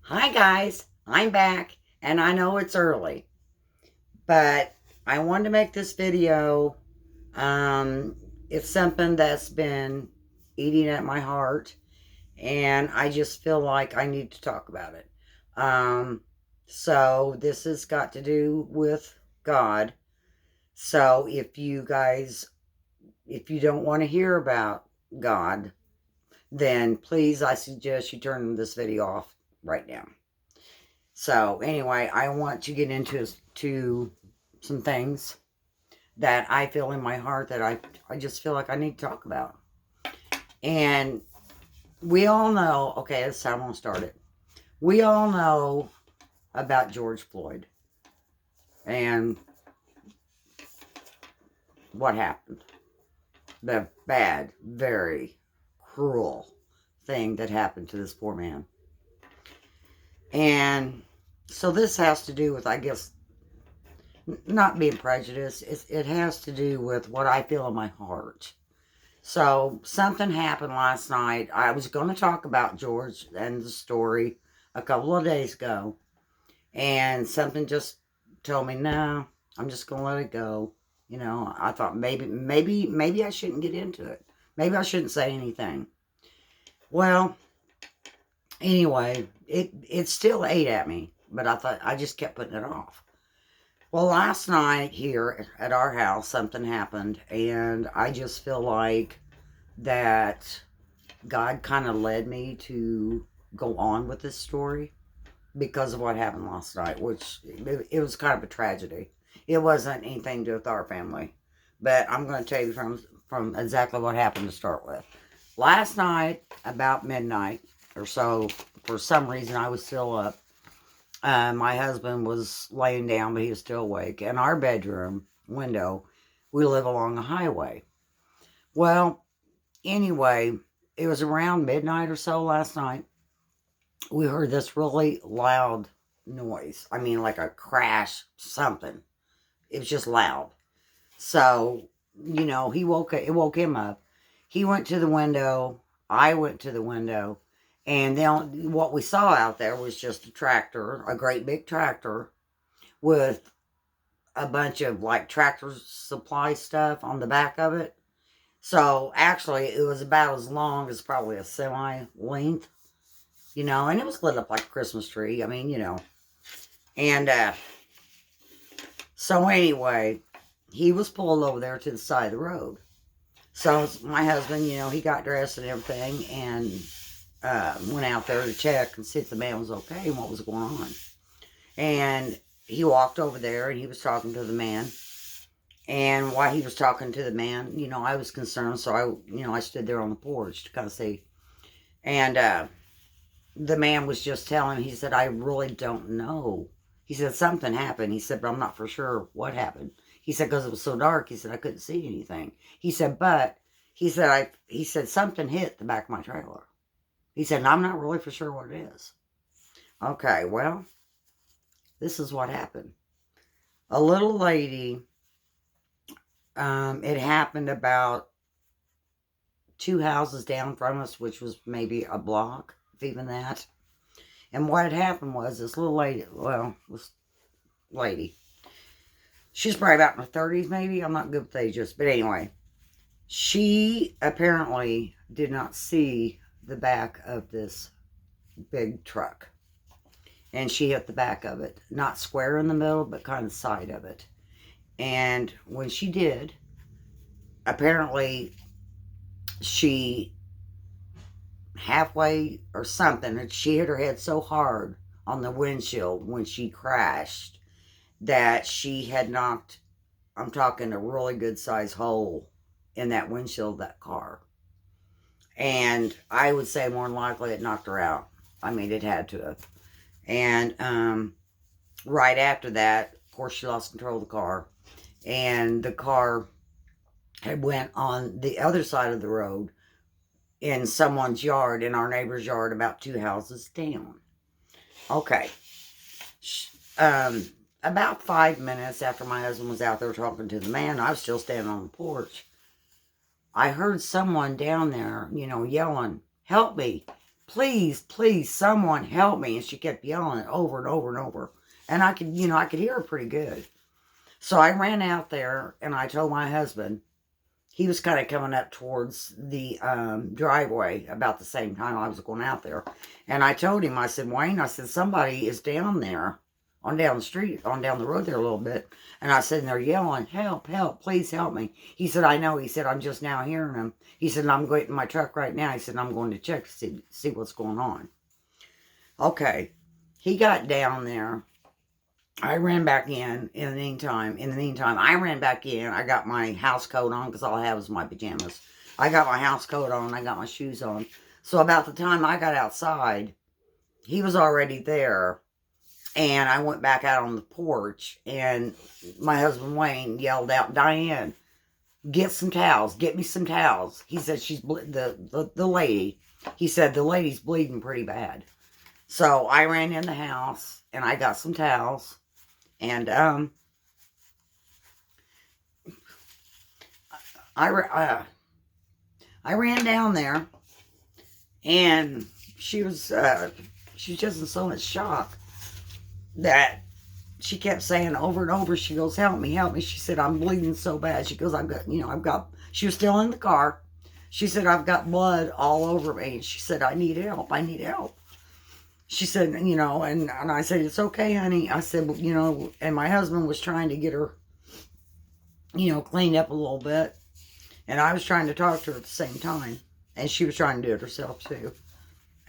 Hi guys, I'm back and I know it's early, but I wanted to make this video. Um, it's something that's been eating at my heart and I just feel like I need to talk about it. Um, so this has got to do with God. So if you don't want to hear about God, then please, I suggest you turn this video off right now. So anyway, I want to get into some things that I feel in my heart that I just feel like I need to talk about. And we all know, okay, that's how I'm going to start it. We all know about George Floyd and what happened. The bad, very cruel thing that happened to this poor man. And so this has to do with, I guess, not being prejudiced. It has to do with what I feel in my heart. So something happened last night. I was going to talk about George and the story a couple of days ago, and something just told me, no, I'm just going to let it go. You know, I thought maybe I shouldn't get into it. Maybe I shouldn't say anything. Well, anyway, it still ate at me, but I thought I just kept putting it off. Well, last night here at our house, something happened, and I just feel like that God kind of led me to go on with this story because of what happened last night, which it was kind of a tragedy. It wasn't anything to do with our family, but I'm going to tell you from exactly what happened to start with. Last night, about midnight or so, for some reason I was still up. My husband was laying down, but he was still awake. In our bedroom window, we live along a highway. Well, anyway, it was around midnight or so last night. We heard this really loud noise. I mean, like a crash, something. It was just loud. So, it woke him up. He went to the window. I went to the window. And then what we saw out there was just a tractor, a great big tractor with a bunch of like tractor supply stuff on the back of it. So actually, it was about as long as probably a semi length, and it was lit up like a Christmas tree. I mean, And so anyway, he was pulled over there to the side of the road. So my husband, he got dressed and everything and went out there to check and see if the man was okay and what was going on. And he walked over there and he was talking to the man. And while he was talking to the man, I was concerned. So I stood there on the porch to kind of see. And the man was just telling him, he said, I really don't know. He said, something happened. He said, but I'm not for sure what happened. He said, because it was so dark, he said, I couldn't see anything. He said, but, he said, something hit the back of my trailer. He said, and I'm not really for sure what it is. Okay, well, this is what happened. A little lady, it happened about 2 houses down from us, which was maybe a block, if even that. And what had happened was this little lady, she's probably about in her 30s maybe. I'm not good with ages. But anyway, she apparently did not see the back of this big truck. And she hit the back of it. Not square in the middle, but kind of side of it. And when she did, apparently she halfway or something, and she hit her head so hard on the windshield when she crashed that she had knocked, I'm talking a really good size hole in that windshield of that car. And I would say more than likely it knocked her out. I mean, it had to have. And right after that, of course, she lost control of the car. And the car had went on the other side of the road in someone's yard, in our neighbor's yard, about 2 houses down. Okay. About 5 minutes after my husband was out there talking to the man, I was still standing on the porch. I heard someone down there, yelling, help me, please, please, someone help me. And she kept yelling it over and over and over. And I could, I could hear her pretty good. So I ran out there and I told my husband, he was kind of coming up towards the driveway about the same time I was going out there. And I told him, I said, Wayne, I said, somebody is down there on down the street, on down the road there a little bit. And I said, and they're yelling, help, help, please help me. He said, I know. He said, I'm just now hearing them. He said, I'm going in my truck right now. He said, I'm going to check to see what's going on. Okay. He got down there. I ran back in the meantime. In the meantime, I ran back in. I got my house coat on because all I have is my pajamas. I got my house coat on. I got my shoes on. So about the time I got outside, he was already there. And I went back out on the porch, and my husband Wayne yelled out, Diane, get some towels. Get me some towels. He said, she's the lady. He said, the lady's bleeding pretty bad. So I ran in the house, and I got some towels. And I ran down there, and she was just in so much shock that she kept saying over and over, she goes, help me, help me. She said, I'm bleeding so bad. She goes, she was still in the car. She said, I've got blood all over me. And she said, I need help. I need help. She said, and I said, it's okay, honey. I said, and my husband was trying to get her, cleaned up a little bit. And I was trying to talk to her at the same time. And she was trying to do it herself too.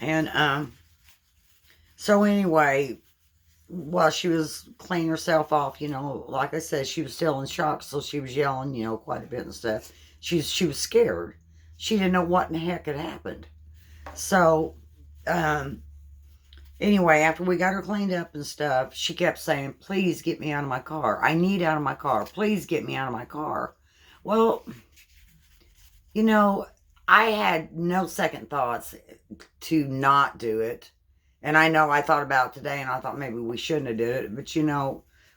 And so anyway, while she was cleaning herself off, like I said, she was still in shock, so she was yelling, quite a bit and stuff. She was scared. She didn't know what in the heck had happened. So, anyway, after we got her cleaned up and stuff, she kept saying, please get me out of my car. I need out of my car. Please get me out of my car. Well, I had no second thoughts to not do it. And I know I thought about it today, and I thought maybe we shouldn't have did it. But,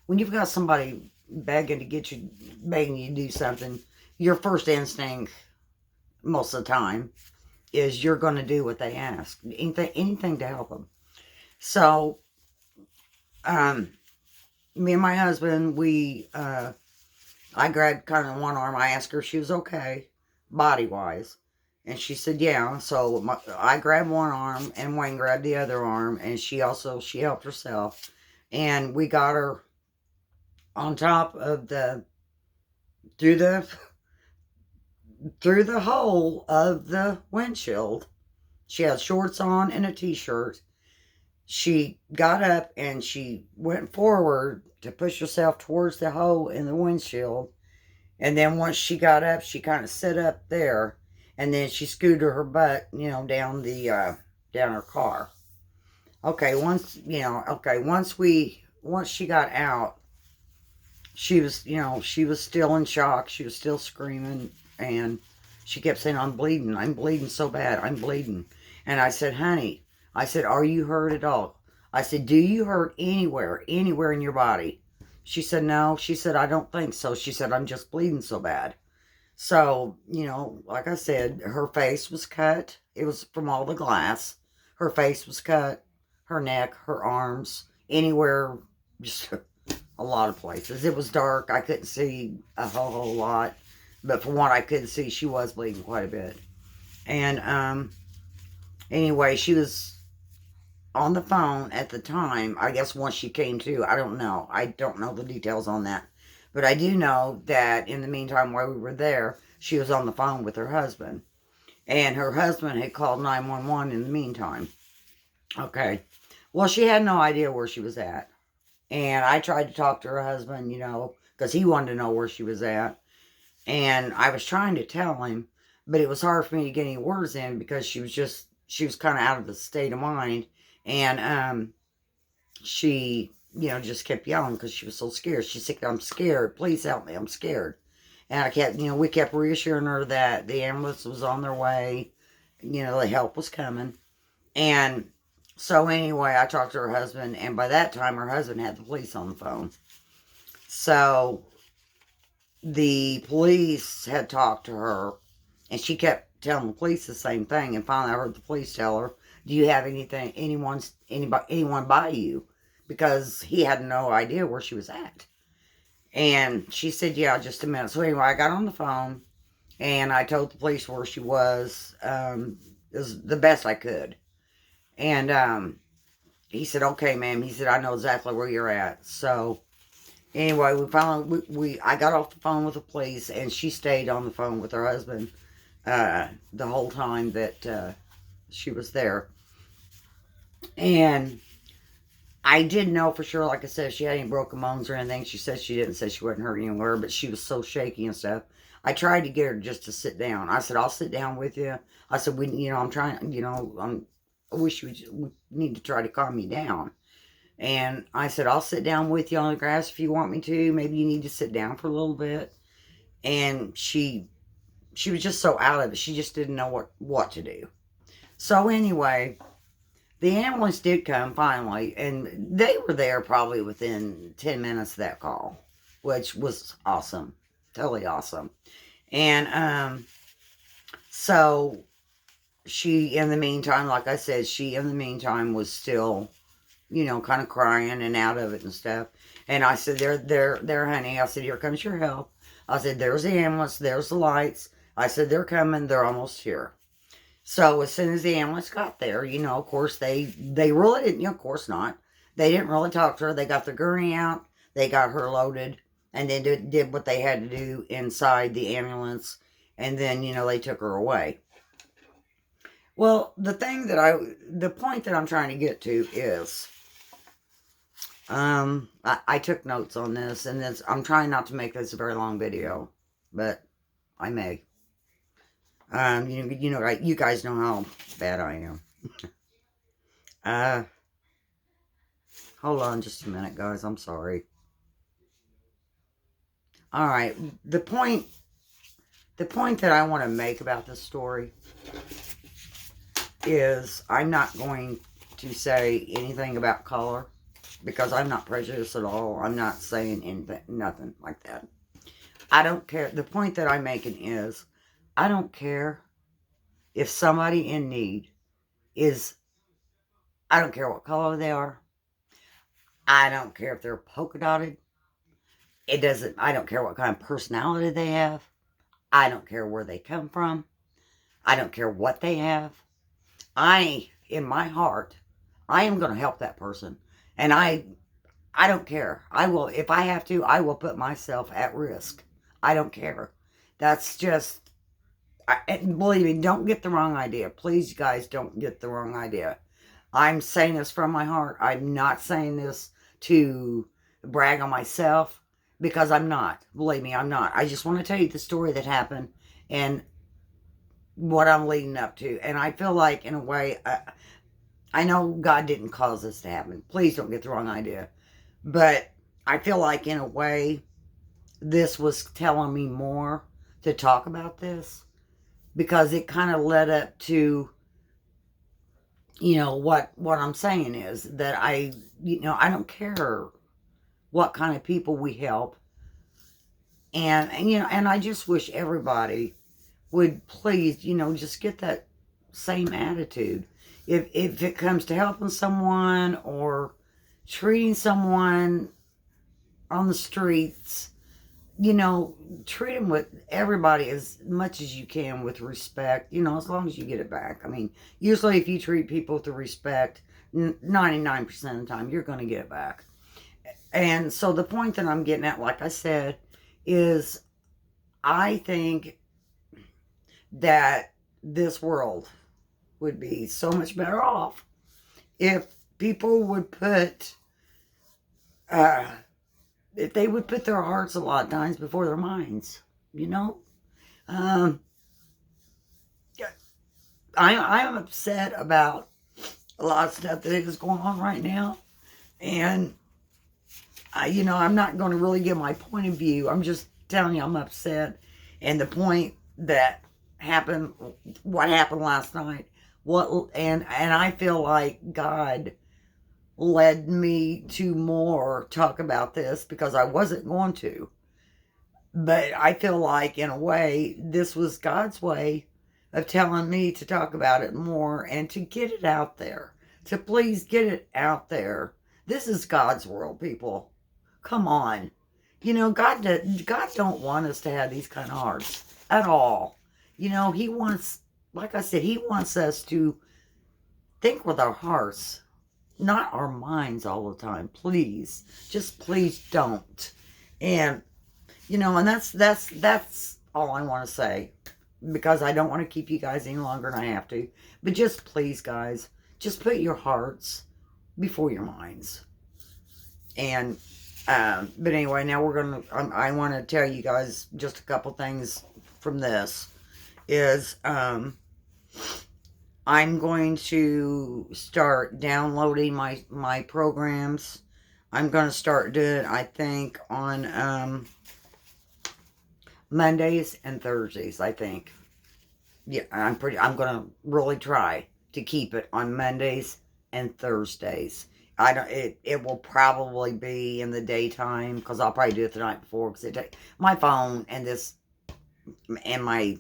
when you've got somebody begging you to do something, your first instinct, most of the time, is you're going to do what they ask. Anything to help them. So, me and my husband, I grabbed kind of one arm. I asked her if she was okay, body-wise. And she said, yeah. So I grabbed one arm, and Wayne grabbed the other arm, and she helped herself. And we got her on top of through the hole of the windshield. She had shorts on and a t-shirt. She got up, and she went forward to push herself towards the hole in the windshield. And then once she got up, she kind of sat up there. And then she scooted her butt, down her car. Okay, once she got out, she was still in shock. She was still screaming, and she kept saying, I'm bleeding so bad, I'm bleeding. And I said, honey, are you hurt at all? I said, do you hurt anywhere in your body? She said, no. She said, I don't think so. She said, I'm just bleeding so bad. So, like I said, her face was cut. It was from all the glass. Her face was cut. Her neck, her arms, anywhere, just a lot of places. It was dark. I couldn't see a whole lot. But from what I could see, she was bleeding quite a bit. And, anyway, she was on the phone at the time. I guess once she came to, I don't know. I don't know the details on that. But I do know that in the meantime, while we were there, she was on the phone with her husband. And her husband had called 911 in the meantime. Okay. Well, she had no idea where she was at. And I tried to talk to her husband, because he wanted to know where she was at. And I was trying to tell him, but it was hard for me to get any words in because she was kind of out of the state of mind. And she just kept yelling because she was so scared. She said, I'm scared. Please help me. I'm scared. And we kept reassuring her that the ambulance was on their way. The help was coming. And so anyway, I talked to her husband, and by that time, her husband had the police on the phone. So the police had talked to her, and she kept telling the police the same thing. And finally, I heard the police tell her, do you have anyone by you? Because he had no idea where she was at. And she said, yeah, just a minute. So anyway, I got on the phone and I told the police where she was. It was the best I could. And he said, okay, ma'am. He said, I know exactly where you're at. So anyway, I got off the phone with the police, and she stayed on the phone with her husband the whole time that she was there. And I didn't know for sure, like I said, if she had any broken bones or anything. She said she didn't, say she wasn't hurt anywhere, but she was so shaky and stuff. I tried to get her just to sit down. I said, I'll sit down with you. I said, I'm trying, I wish we need to try to calm you down. And I said, I'll sit down with you on the grass if you want me to. Maybe you need to sit down for a little bit. And she was just so out of it. She just didn't know what to do. So anyway, the ambulance did come finally, and they were there probably within 10 minutes of that call, which was awesome. Totally awesome. And so she, in the meantime, like I said, was still, kind of crying and out of it and stuff. And I said, there, honey. I said, here comes your help. I said, there's the ambulance, there's the lights. I said, they're coming, they're almost here. So as soon as the ambulance got there, of course, they really didn't, of course not. They didn't really talk to her. They got the gurney out, they got her loaded, and then did what they had to do inside the ambulance. And then, they took her away. Well, the point that I'm trying to get to is, I took notes on this, and I'm trying not to make this a very long video, but I may. You guys know how bad I am. Hold on just a minute, guys. I'm sorry. All right. The point that I want to make about this story is I'm not going to say anything about color, because I'm not prejudiced at all. I'm not saying anything, nothing like that. I don't care. The point that I'm making is, I don't care if somebody in need is, I don't care what color they are. I don't care if they're polka dotted. I don't care what kind of personality they have. I don't care where they come from. I don't care what they have. In my heart, I am going to help that person. And I don't care. I will, if I have to, I will put myself at risk. I don't care. That's just, believe me, don't get the wrong idea. Please, guys, don't get the wrong idea. I'm saying this from my heart. I'm not saying this to brag on myself, because I'm not. Believe me, I'm not. I just want to tell you the story that happened and what I'm leading up to. And I feel like, in a way, I know God didn't cause this to happen. Please don't get the wrong idea. But I feel like, in a way, this was telling me more to talk about this, because it kind of led up to, what I'm saying is that I don't care what kind of people we help. And I just wish everybody would please, just get that same attitude. If it comes to helping someone or treating someone on the streets, treat them with everybody as much as you can with respect, as long as you get it back. I mean, usually if you treat people with respect, 99% of the time, you're going to get it back. And so the point that I'm getting at, like I said, is I think that this world would be so much better off if people would put, if they would put their hearts a lot of times before their minds, I'm upset about a lot of stuff that is going on right now. And, I'm not going to really give my point of view. I'm just telling you I'm upset. And the point that happened, what happened last night, and I feel like God led me to more talk about this, because I wasn't going to. But I feel like, in a way, this was God's way of telling me to talk about it more and to get it out there. To please get it out there. This is God's world, people. Come on. You know, God don't want us to have these kind of hearts at all. You know, He wants, like I said, He wants us to think with our hearts, not our minds all the time. Please, just please don't. And you know, and that's all I want to say, because I don't want to keep you guys any longer than I have to. But just please, guys, just put your hearts before your minds. And but anyway, now we're gonna. I want to tell you guys just a couple things from this. Is I'm going to start downloading my programs. I'm going to start doing, I think, on Mondays and Thursdays, I think. Yeah, I'm going to really try to keep it on Mondays and Thursdays. It will probably be in the daytime, because I'll probably do it the night before, because my phone and my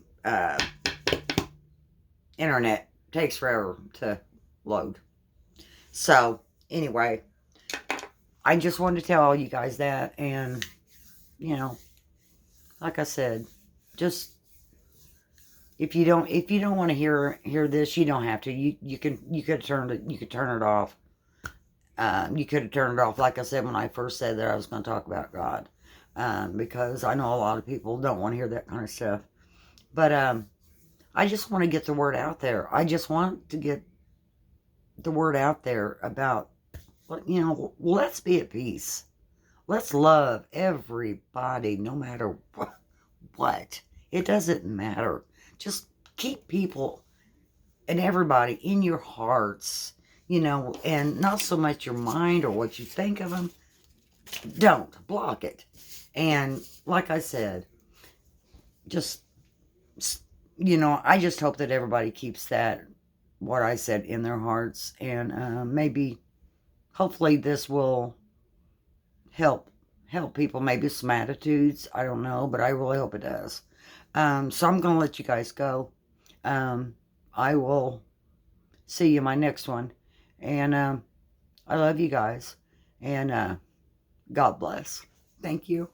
internet takes forever to load. So anyway, I just wanted to tell all you guys that, and you know, like I said, just if you don't want to hear this, you don't have to. You could turn it off. You could have turned it off, like I said when I first said that I was going to talk about God, because I know a lot of people don't want to hear that kind of stuff. But I just want to get the word out there. I just want to get the word out there about, you know, let's be at peace. Let's love everybody, no matter what. It doesn't matter. Just keep people and everybody in your hearts, you know, and not so much your mind or what you think of them. Don't block it. And like I said, just, you know, I just hope that everybody keeps that, what I said, in their hearts. And maybe, hopefully this will help people, maybe some attitudes. I don't know, but I really hope it does. So I'm going to let you guys go. I will see you in my next one. And I love you guys. And God bless. Thank you.